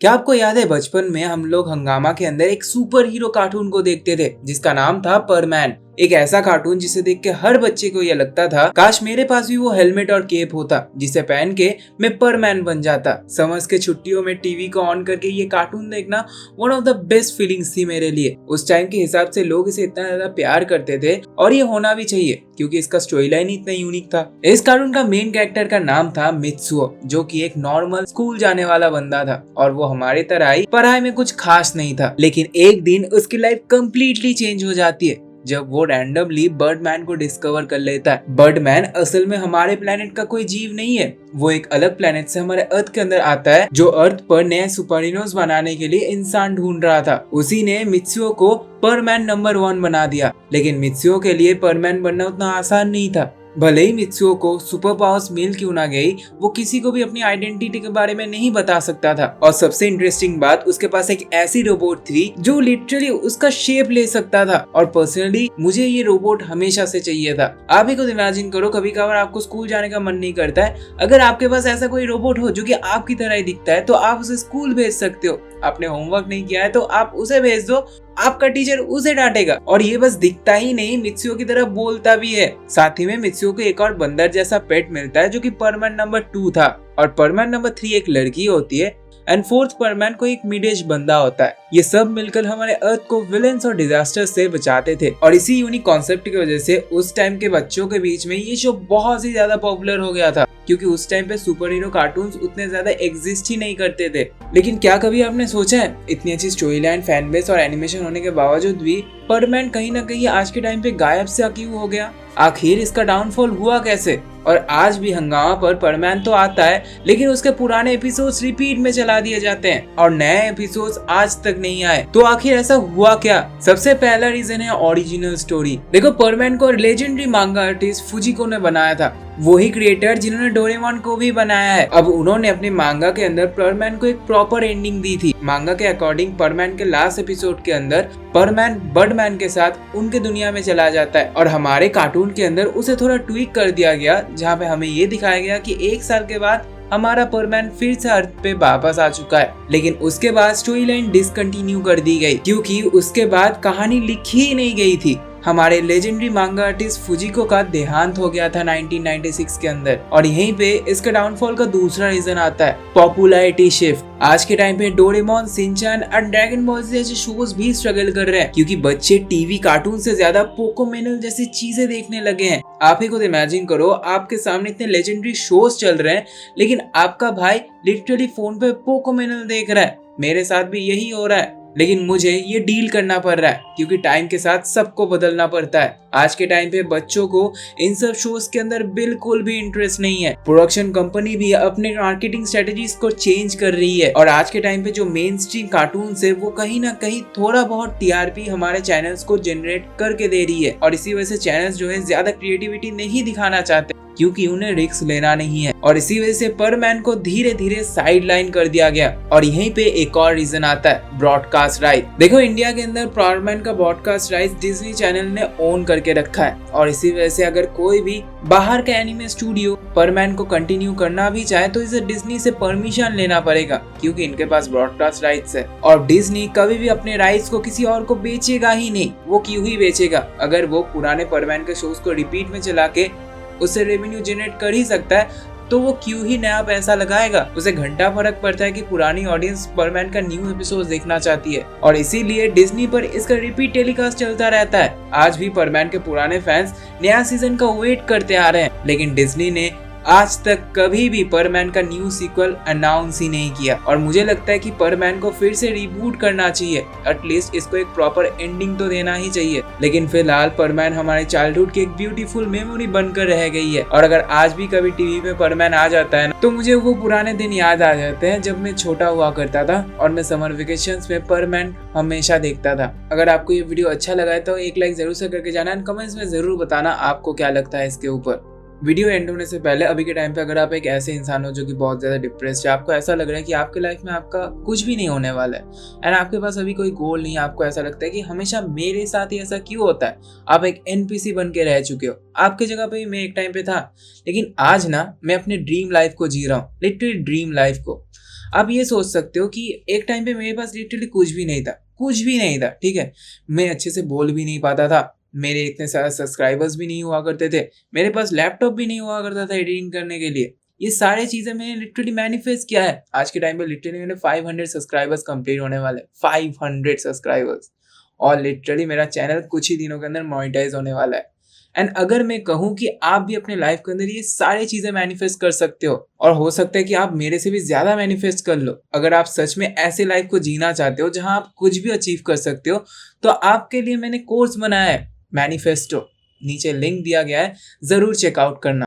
क्या आपको याद है बचपन में हम लोग हंगामा के अंदर एक सुपर हीरो कार्टून को देखते थे जिसका नाम था परमैन। एक ऐसा कार्टून जिसे देख के हर बच्चे को यह लगता था काश मेरे पास भी वो हेलमेट और केप होता जिसे पहन के मैं परमैन बन जाता। समर्स के छुट्टियों में टीवी को ऑन करके ये कार्टून देखना one of the best feelings थी मेरे लिए। उस टाइम के हिसाब से लोग इसे इतना ज्यादा प्यार करते थे और ये होना भी चाहिए क्योंकि इसका स्टोरी लाइन इतना यूनिक था। इस कार्टून का मेन कैरेक्टर का नाम था मित्सुओ, जो कि एक नॉर्मल स्कूल जाने वाला बंदा था और वो हमारे तरह ही पढ़ाई में कुछ खास नहीं था। लेकिन एक दिन उसकी लाइफ कम्प्लीटली चेंज हो जाती है जब वो रैंडमली बर्डमैन को डिस्कवर कर लेता है। बर्डमैन असल में हमारे प्लेनेट का कोई जीव नहीं है, वो एक अलग प्लेनेट से हमारे अर्थ के अंदर आता है जो अर्थ पर नए सुपर हीरोज बनाने के लिए इंसान ढूंढ रहा था। उसी ने मित्सुओ को परमैन नंबर 1 बना दिया। लेकिन मित्सुओ के लिए परमैन बनना उतना आसान नहीं था। भले ही मित्सुओ को सुपर पावर्स मिल क्यों ना गई, वो किसी को भी अपनी आइडेंटिटी के बारे में नहीं बता सकता था। और सबसे इंटरेस्टिंग बात, उसके पास एक ऐसी रोबोट थी जो लिटरली उसका शेप ले सकता था। और पर्सनली मुझे ये रोबोट हमेशा से चाहिए था। आप ही खुद इमेजिन करो, कभी कभार आपको स्कूल जाने का मन नहीं करता है, अगर आपके पास ऐसा कोई रोबोट हो जो कि आपकी तरह ही दिखता है तो आप उसे स्कूल भेज सकते हो। आपने होमवर्क नहीं किया है तो आप उसे भेज दो, आपका टीचर उसे डांटेगा। और ये बस दिखता ही नहीं, मित्सुओ की तरह बोलता भी है। साथ ही में मित्सुओ को एक और बंदर जैसा पेट मिलता है जो कि परमैन नंबर 2 था। और परमैन नंबर 3 एक लड़की होती है एंड 4th परमैन को एक मिड एज बंदा होता है। ये सब मिलकर हमारे अर्थ को विलेंस और डिजास्टर से बचाते थे। और इसी यूनिक कॉन्सेप्ट की वजह से उस टाइम के बच्चों के बीच में ये शो बहुत ही ज्यादा पॉपुलर हो गया था, क्योंकि उस टाइम पे सुपर हीरो कार्टून्स उतने ज्यादा एग्जिस्ट ही नहीं करते थे। लेकिन क्या कभी आपने सोचा है, इतनी अच्छी स्टोरी लाइन, फैन बेस और एनिमेशन होने के बावजूद भी परमैन कहीं ना कहीं आज के टाइम पे गायब सा क्यों हो गया? आखिर इसका डाउनफॉल हुआ कैसे? और आज भी हंगामा पर परमैन तो आता है लेकिन उसके पुराने एपिसोड्स रिपीट में चला दिए जाते हैं और नए एपिसोड्स आज तक नहीं आए। तो आखिर ऐसा हुआ क्या? सबसे पहला रीजन है ओरिजिनल स्टोरी। देखो, परमैन को लेजेंडरी मांगा आर्टिस्ट फुजिको ने बनाया था, वही क्रिएटर जिन्होंने डोरेमोन को भी बनाया है। अब उन्होंने अपने मांगा के अंदर परमैन को एक प्रॉपर एंडिंग दी थी। मांगा के अकॉर्डिंग परमैन के लास्ट एपिसोड के अंदर परमैन बर्डमैन के साथ उनके दुनिया में चला जाता है और हमारे कार्टून के अंदर उसे थोड़ा ट्वीक कर दिया गया, जहाँ पे हमें ये दिखाया गया कि 1 साल के बाद हमारा परमैन फिर से अर्थ पे वापस आ चुका है। लेकिन उसके बाद स्टोरी लाइन डिसकंटिन्यू कर दी गई क्योंकि उसके बाद कहानी लिखी ही नहीं गई थी। हमारे लेजेंडरी मांगा आर्टिस्ट फुजिको का देहांत हो गया था 1996 के अंदर। और यहीं पे इसका डाउनफॉल का दूसरा रीजन आता है, पॉपुलैरिटी शिफ्ट। आज के टाइम पे डोरेमोन, शिनचैन और ड्रैगन बॉल जैसे शोज भी स्ट्रगल कर रहे हैं क्योंकि बच्चे टीवी कार्टून से ज्यादा पोकोमेनल जैसी चीजें देखने लगे हैं। आप ही खुद इमेजिन करो, आपके सामने इतने लेजेंडरी शोज चल रहे हैं लेकिन आपका भाई लिटरली फोन पे पोकोमेनल देख रहा है। मेरे साथ भी यही हो रहा है, लेकिन मुझे ये डील करना पड़ रहा है क्योंकि टाइम के साथ सबको बदलना पड़ता है। आज के टाइम पे बच्चों को इन सब शोज के अंदर बिल्कुल भी इंटरेस्ट नहीं है। प्रोडक्शन कंपनी भी अपने मार्केटिंग स्ट्रेटेजीज को चेंज कर रही है और आज के टाइम पे जो मेन स्ट्रीम कार्टून है वो कहीं ना कहीं थोड़ा बहुत टीआरपी हमारे चैनल्स को जनरेट करके दे रही है। और इसी वजह से चैनल्स जो है ज्यादा क्रिएटिविटी नहीं दिखाना चाहते क्योंकि उन्हें रिस्क लेना नहीं है। और इसी वजह से परमैन को धीरे धीरे साइड लाइन कर दिया गया। और यहीं पे एक और रीजन आता है, ब्रॉडकास्ट राइट। देखो, इंडिया के अंदर परमैन का ब्रॉडकास्ट राइट डिज्नी चैनल ने ओन करके रखा है और इसी वजह से अगर कोई भी बाहर का एनिमे स्टूडियो परमैन को कंटिन्यू करना भी चाहे तो इसे डिज्नी से परमिशन लेना पड़ेगा क्योंकि इनके पास ब्रॉडकास्ट राइट्स है। और डिज्नी कभी भी अपने राइट्स को किसी और को बेचेगा ही नहीं। वो क्यों ही बेचेगा? अगर वो पुराने परमैन के शोज को रिपीट में चला के उससे रेवेन्यू जनरेट कर ही सकता है तो वो क्यों ही नया पैसा लगाएगा? उसे घंटा फर्क पड़ता है कि पुरानी ऑडियंस परमैन का न्यू एपिसोड देखना चाहती है और इसीलिए डिज्नी पर इसका रिपीट टेलीकास्ट चलता रहता है। आज भी परमैन के पुराने फैंस नया सीजन का वेट करते आ रहे हैं लेकिन डिज्नी ने आज तक कभी भी परमैन का न्यू सीक्वल अनाउंस ही नहीं किया। और मुझे लगता है कि परमैन को फिर से रिबूट करना चाहिए, एटलीस्ट इसको एक प्रॉपर एंडिंग तो देना ही चाहिए। लेकिन फिलहाल परमैन हमारे चाइल्डहुड की एक ब्यूटीफुल मेमोरी बनकर रह गई है। और अगर आज भी कभी टीवी पे परमैन आ जाता है ना तो मुझे वो पुराने दिन याद आ जाते हैं जब मैं छोटा हुआ करता था और मैं समर वेकेशंस में परमैन हमेशा देखता था। अगर आपको ये वीडियो अच्छा लगा है तो एक लाइक जरूर से करके जाना एंड कमेंट्स में जरूर बताना आपको क्या लगता है इसके ऊपर। वीडियो एंड होने से पहले, अभी के टाइम पे अगर आप एक ऐसे इंसान हो जो कि बहुत ज्यादा डिप्रेस्ड है, आपको ऐसा लग रहा है कि आपके लाइफ में आपका कुछ भी नहीं होने वाला है एंड आपके पास अभी कोई गोल नहीं है, आपको ऐसा लगता है कि हमेशा मेरे साथ ही ऐसा क्यों होता है, आप एक एनपीसी बन के रह चुके हो। आपके जगह पे मैं एक टाइम पे था लेकिन आज ना मैं अपने ड्रीम लाइफ को जी रहा हूँ, लिटरली ड्रीम लाइफ को। आप ये सोच सकते हो कि एक टाइम पे मेरे पास लिटरली कुछ भी नहीं था, कुछ भी नहीं था, ठीक है। मैं अच्छे से बोल भी नहीं पाता था, मेरे इतने सारे सब्सक्राइबर्स भी नहीं हुआ करते थे, मेरे पास लैपटॉप भी नहीं हुआ करता था एडिटिंग करने के लिए। ये सारी चीजें मैंने लिटरली मैनिफेस्ट किया है। आज के टाइम पे लिटरली मेरे 500 सब्सक्राइबर्स कंप्लीट होने वाले, 500 सब्सक्राइबर्स, और लिटरली मेरा चैनल कुछ ही दिनों के अंदर मोनेटाइज होने वाला है। एंड अगर मैं कहूँ कि आप भी अपने लाइफ के अंदर ये सारी चीजें मैनिफेस्ट कर सकते हो, और हो सकता है कि आप मेरे से भी ज्यादा मैनिफेस्ट कर लो। अगर आप सच में ऐसे लाइफ को जीना चाहते हो जहां आप कुछ भी अचीव कर सकते हो, तो आपके लिए मैंने कोर्स बनाया है मैनिफेस्टो, नीचे लिंक दिया गया है, जरूर चेकआउट करना।